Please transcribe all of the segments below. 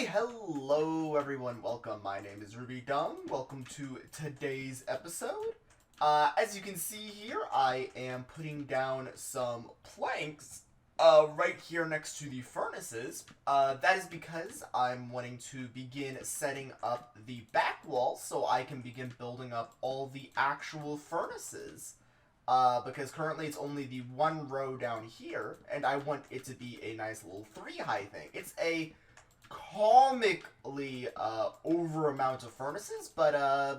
Hey, hello everyone, welcome. My name is Rubydung. Welcome to today's episode. As you can see here, I am putting down some planks right here next to the furnaces. That is because I'm wanting to begin setting up the back wall so I can begin building up all the actual furnaces. Because currently it's only the one row down here, and I want it to be a nice little 3-high thing. It's a comically over amount of furnaces, but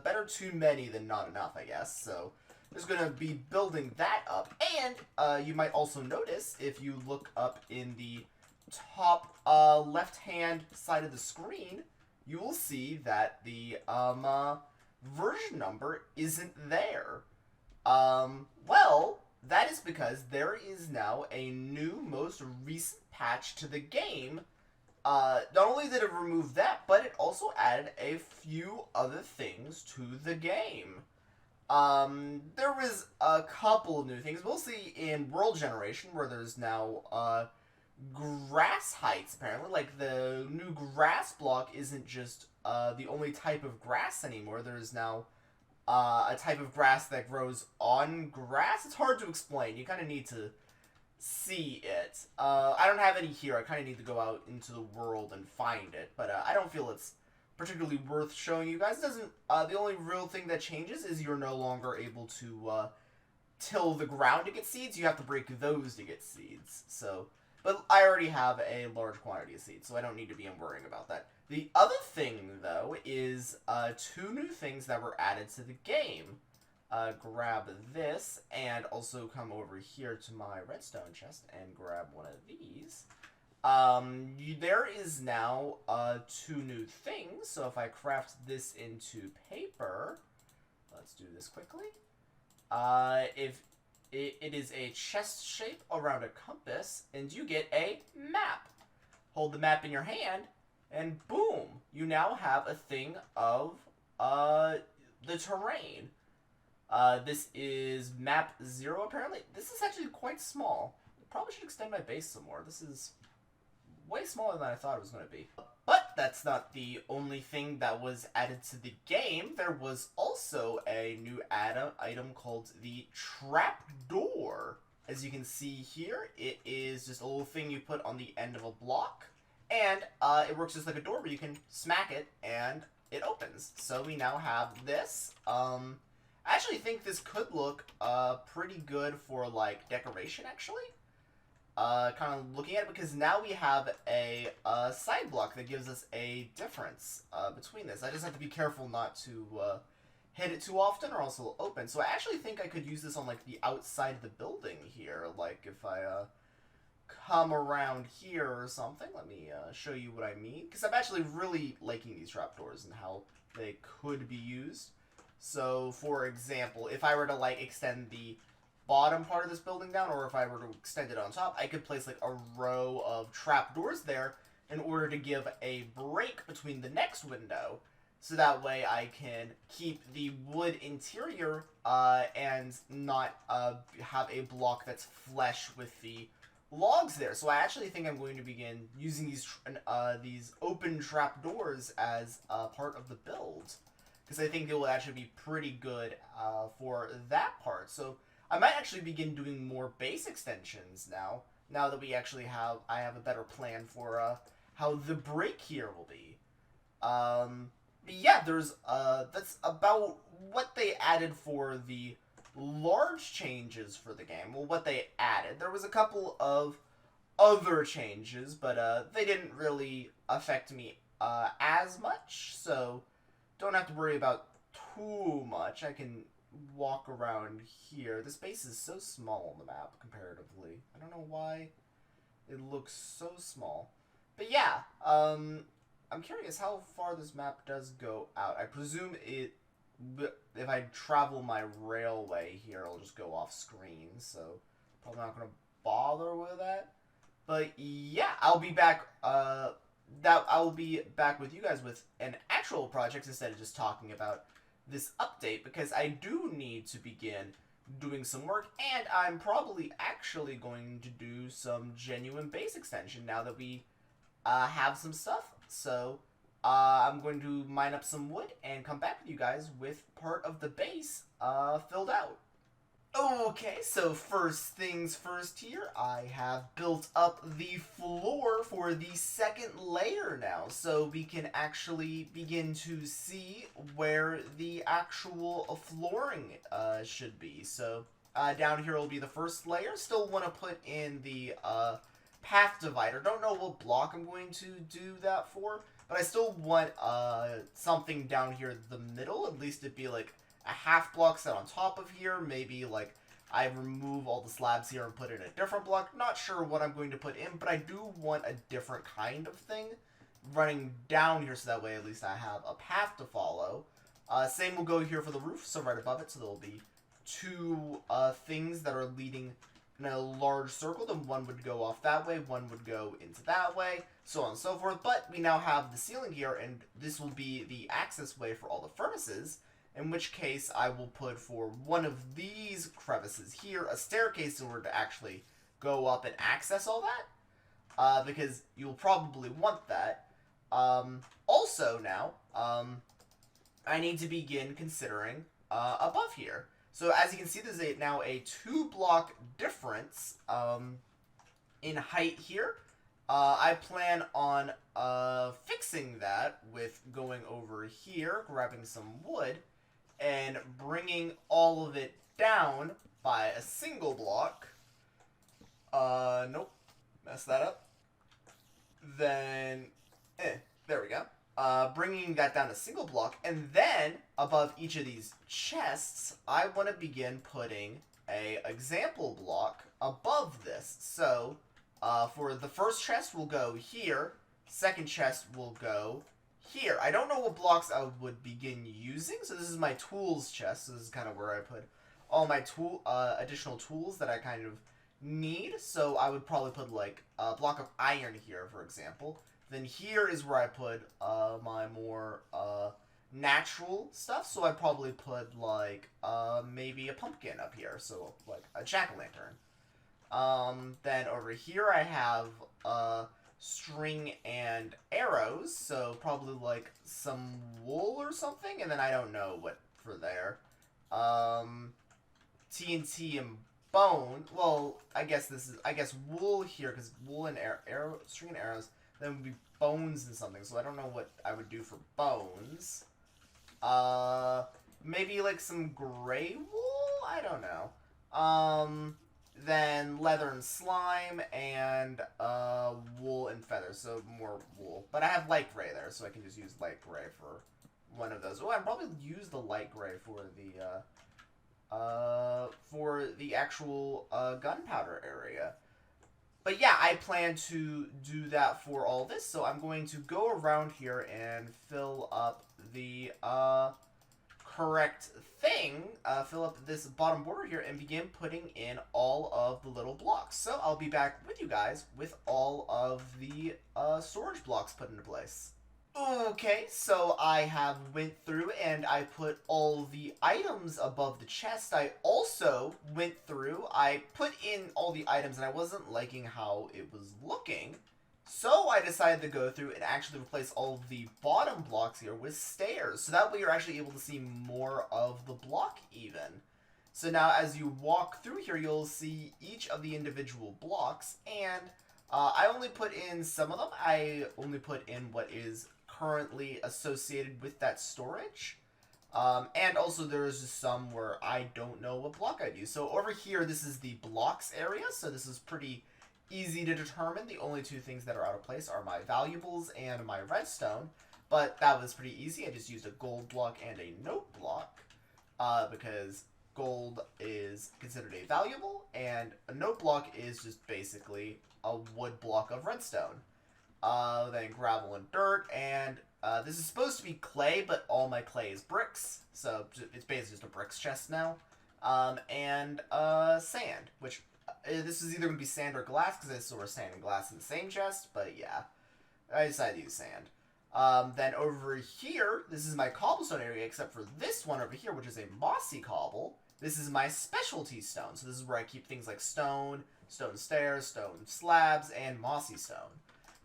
better too many than not enough, I guess. So there's going to be building that up. And you might also notice, if you look up in the top left-hand side of the screen, you will see that the version number isn't there. Well, that is because there is now a new, most recent patch to the game. Not only did it remove that, but it also added a few other things to the game. There was a couple of new things, mostly in World Generation, where there's now, grass heights, apparently. Like, the new grass block isn't just, the only type of grass anymore. There's now, a type of grass that grows on grass. It's hard to explain. You kind of need to see it. I don't have any here. I kind of need to go out into the world and find it, but I don't feel it's particularly worth showing you guys. It doesn't. The only real thing that changes is you're no longer able to till the ground to get seeds. You have to break those to get seeds. So, but I already have a large quantity of seeds, so I don't need to be worrying about that. The other thing, though, is 2 new things that were added to the game. Grab this, and also come over here to my redstone chest and grab one of these. There is now 2 new things, so if I craft this into paper, let's do this quickly. If it is a chest shape around a compass, and you get a map. Hold the map in your hand, and boom, you now have a thing of the terrain. This is map 0, apparently. This is actually quite small. Probably should extend my base some more. This is way smaller than I thought it was going to be. But that's not the only thing that was added to the game. There was also a new item called the trapdoor. As you can see here, it is just a little thing you put on the end of a block. And it works just like a door where you can smack it and it opens. So we now have this. I actually think this could look pretty good for, like, decoration, actually. Kind of looking at it, because now we have a side block that gives us a difference between this. I just have to be careful not to hit it too often, or else it'll open. So I actually think I could use this on, like, the outside of the building here. Like, if I come around here or something. Let me show you what I mean. Because I'm actually really liking these trapdoors and how they could be used. So, for example, if I were to, like, extend the bottom part of this building down, or if I were to extend it on top, I could place, like, a row of trapdoors there in order to give a break between the next window. So that way I can keep the wood interior and not have a block that's flush with the logs there. So I actually think I'm going to begin using these open trapdoors as part of the build. Because I think it will actually be pretty good for that part. So I might actually begin doing more base extensions now that we actually I have a better plan for how the break here will be. Yeah, that's about what they added for the large changes for the game. Well, what they added. There was a couple of other changes, but they didn't really affect me as much, so don't have to worry about too much. I can walk around here. The space is so small on the map comparatively. I don't know why it looks so small. But yeah, I'm curious how far this map does go out. I presume if I travel my railway here, it'll just go off screen, so probably not going to bother with that. But yeah, I'll be back I'll be back with you guys with an actual project instead of just talking about this update, because I do need to begin doing some work, and I'm probably actually going to do some genuine base extension now that we have some stuff So I'm going to mine up some wood and come back with you guys with part of the base filled out. Okay, so first things first here, I have built up the floor for the second layer now, so we can actually begin to see where the actual flooring should be. So down here will be the first layer. Still want to put in the path divider. Don't know what block I'm going to do that for, but I still want something down here in the middle, at least it'd be like a half block set on top of here. Maybe like I remove all the slabs here and put in a different block. Not sure what I'm going to put in, but I do want a different kind of thing running down here, so that way at least I have a path to follow. Same will go here for the roof, so right above it, so there'll be two things that are leading in a large circle. Then one would go off that way, one would go into that way, so on and so forth. But we now have the ceiling here, and this will be the access way for all the furnaces. In which case, I will put for one of these crevices here a staircase in order to actually go up and access all that. Because you'll probably want that. Also now, I need to begin considering above here. So as you can see, there's now a 2-block difference in height here. I plan on fixing that with going over here, grabbing some wood, and bringing all of it down by a single block. Nope. Messed that up. Then, there we go. Bringing that down a single block. And then, above each of these chests, I want to begin putting a example block above this. So, for the first chest, we'll go here. Second chest will go here. I don't know what blocks I would begin using, so this is my tools chest. So this is kind of where I put all my additional tools that I kind of need. So I would probably put like a block of iron here, for example. Then here is where I put my more natural stuff. So I'd probably put like maybe a pumpkin up here, so like a jack-o'-lantern. Then over here I have string and arrows, so probably like some wool or something, and then I don't know what for there. TNT and bone. Well, I guess wool here, because wool and string and arrows. Then would be bones and something. So I don't know what I would do for bones. Maybe like some gray wool. I don't know. Then leather and slime, and wool and feathers, so more wool. But I have light gray there, so I can just use light gray for one of those. Oh, I'd probably use the light gray for the actual gunpowder area. But yeah, I plan to do that for all this, so I'm going to go around here and fill up the correct thing, fill up this bottom border here, and begin putting in all of the little blocks. So I'll be back with you guys with all of the storage blocks put into place. Okay, so I have went through and I put all the items above the chest. I also went through, I put in all the items, and I wasn't liking how it was looking. So I decided to go through and actually replace all of the bottom blocks here with stairs. So that way you're actually able to see more of the block even. So now as you walk through here, you'll see each of the individual blocks. And I only put in some of them. I only put in what is currently associated with that storage. And also there's just some where I don't know what block I'd use. So over here, this is the blocks area. So this is pretty easy to determine. The only two things that are out of place are my valuables and my redstone, but that was pretty easy. I just used a gold block and a note block because gold is considered a valuable and a note block is just basically a wood block of redstone. Then gravel and dirt, and this is supposed to be clay, but all my clay is bricks, so it's basically just a bricks chest now. And sand, which this is either going to be sand or glass, because I store sand and glass in the same chest, but yeah, I decided to use sand. Then over here, this is my cobblestone area, except for this one over here, which is a mossy cobble. This is my specialty stone, so this is where I keep things like stone stairs, stone slabs, and mossy stone.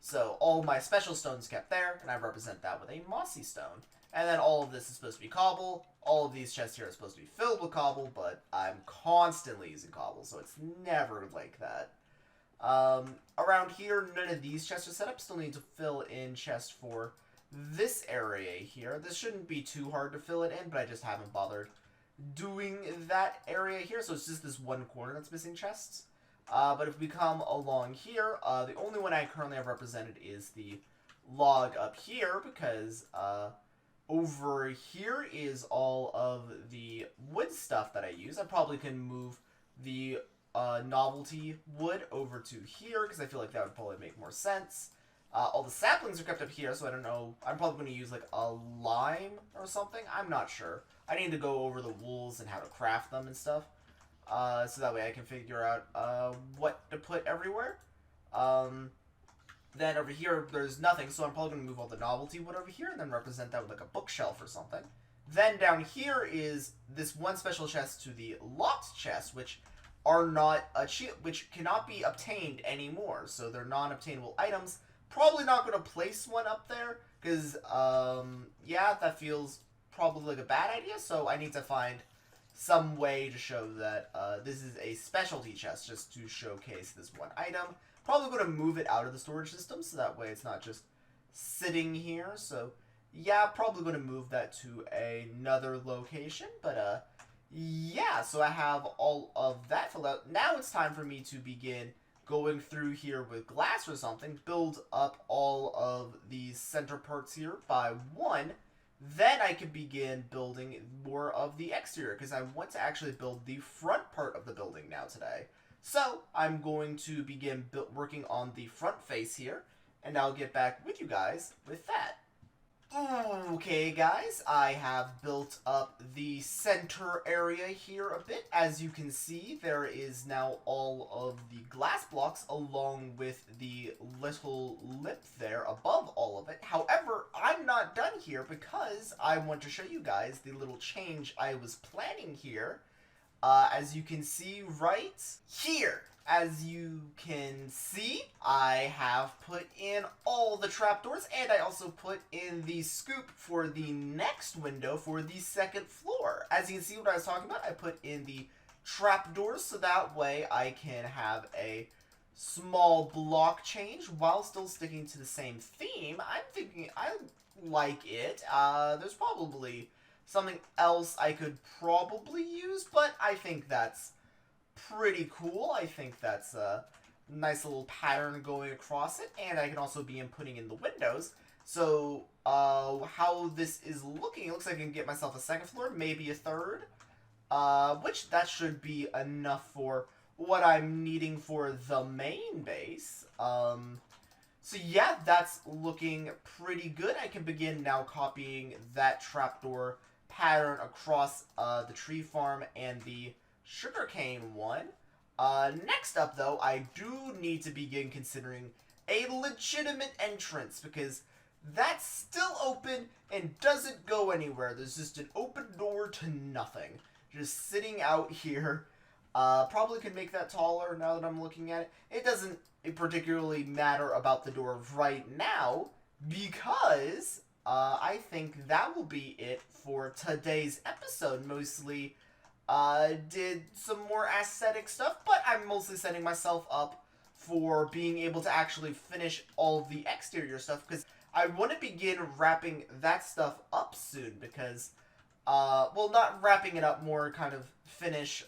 So all my special stones kept there, and I represent that with a mossy stone. And then all of this is supposed to be cobble. All of these chests here are supposed to be filled with cobble, but I'm constantly using cobble, so it's never like that. Around here, none of these chests are set up. Still need to fill in chests for this area here. This shouldn't be too hard to fill it in, but I just haven't bothered doing that area here. So it's just this one corner that's missing chests. But if we come along here, the only one I currently have represented is the log up here, because over here is all of the wood stuff that I use. I probably can move the novelty wood over to here, because I feel like that would probably make more sense. All the saplings are kept up here, so I don't know. I'm probably going to use like a lime or something. I'm not sure. I need to go over the wools and how to craft them and stuff. So that way I can figure out what to put everywhere. Then over here, there's nothing, so I'm probably going to move all the novelty wood over here and then represent that with like a bookshelf or something. Then down here is this one special chest to the locked chest, which are not which cannot be obtained anymore. So they're non-obtainable items. Probably not going to place one up there, because, yeah, that feels probably like a bad idea, so I need to find some way to show that this is a specialty chest, just to showcase this one item. Probably going to move it out of the storage system, so that way it's not just sitting here. So, yeah, probably going to move that to another location. But, yeah, so I have all of that filled out. Now it's time for me to begin going through here with glass or something, build up all of these center parts here by one. Then I can begin building more of the exterior, because I want to actually build the front part of the building now today. So I'm going to begin working on the front face here, and I'll get back with you guys with that. Okay, guys, I have built up the center area here a bit. As you can see, there is now all of the glass blocks along with the little lip there above all of it. However, I'm not done here, because I want to show you guys the little change I was planning here. As you can see right here. As you can see, I have put in all the trapdoors, and I also put in the scoop for the next window for the second floor. As you can see what I was talking about, I put in the trapdoors, so that way I can have a small block change while still sticking to the same theme. I'm thinking I like it. There's probably something else I could probably use, but I think that's pretty cool. I think that's a nice little pattern going across it, and I can also be inputting in the windows. So, how this is looking, it looks like I can get myself a second floor, maybe a third, which that should be enough for what I'm needing for the main base. So yeah, that's looking pretty good. I can begin now copying that trapdoor pattern across the tree farm and the sugarcane one. Next up, though, I do need to begin considering a legitimate entrance, because that's still open and doesn't go anywhere. There's just an open door to nothing, just sitting out here. Probably could make that taller now that I'm looking at it. It doesn't particularly matter about the door right now, because I think that will be it for today's episode. Mostly did some more aesthetic stuff, but I'm mostly setting myself up for being able to actually finish all of the exterior stuff, because I want to begin wrapping that stuff up soon, because, well, not wrapping it up, more kind of finish,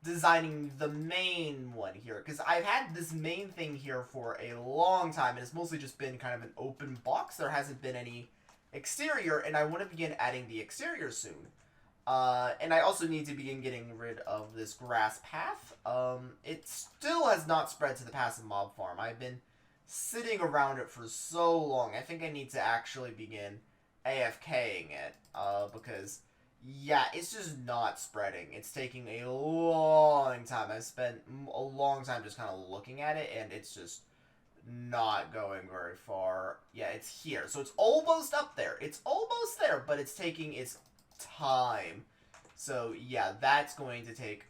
designing the main one here, because I've had this main thing here for a long time, and it's mostly just been kind of an open box. There hasn't been any exterior, and I want to begin adding the exterior soon. And I also need to begin getting rid of this grass path. It still has not spread to the passive mob farm. I've been sitting around it for so long. I think I need to actually begin AFKing it, because, yeah, it's just not spreading. It's taking a long time. I've spent a long time just kind of looking at it, and it's just not going very far. Yeah, it's here. So it's almost up there. It's almost there, but it's taking its time. So, yeah, that's going to take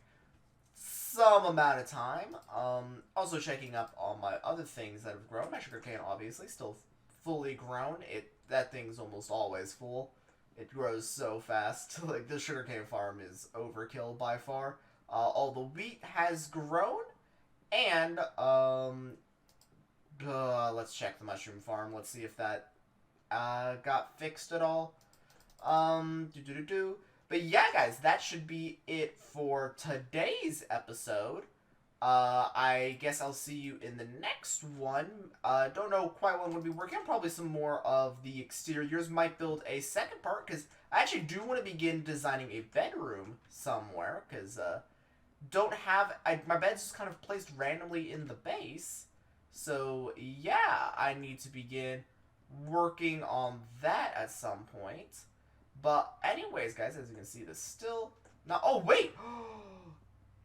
some amount of time. Also checking up on my other things that have grown. My sugarcane, obviously, still fully grown. That thing's almost always full. It grows so fast. Like, the sugarcane farm is overkill by far. All the wheat has grown. And, let's check the mushroom farm. Let's see if that, got fixed at all. But yeah, guys, that should be it for today's episode. I guess I'll see you in the next one. Don't know quite when we'll be working on. Probably some more of the exteriors. Might build a second part, because I actually do want to begin designing a bedroom somewhere, because, my bed's just kind of placed randomly in the base. So, yeah, I need to begin working on that at some point. But anyways, guys, as you can see, there's still not... Oh, wait!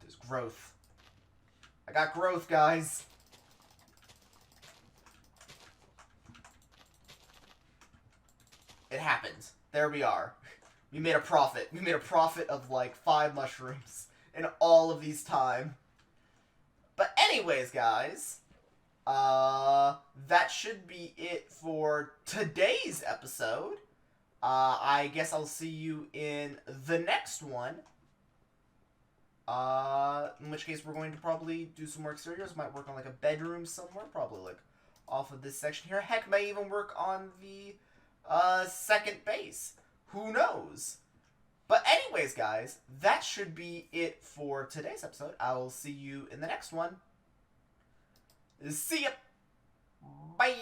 There's growth. I got growth, guys. It happened. There we are. We made a profit. We made a profit of, like, 5 mushrooms in all of these time. But anyways, guys, that should be it for today's episode. I guess I'll see you in the next one. In which case we're going to probably do some more exteriors. Might work on like a bedroom somewhere. Probably like off of this section here. Heck, may even work on the second base. Who knows? But anyways, guys, that should be it for today's episode. I will see you in the next one. See ya. Bye.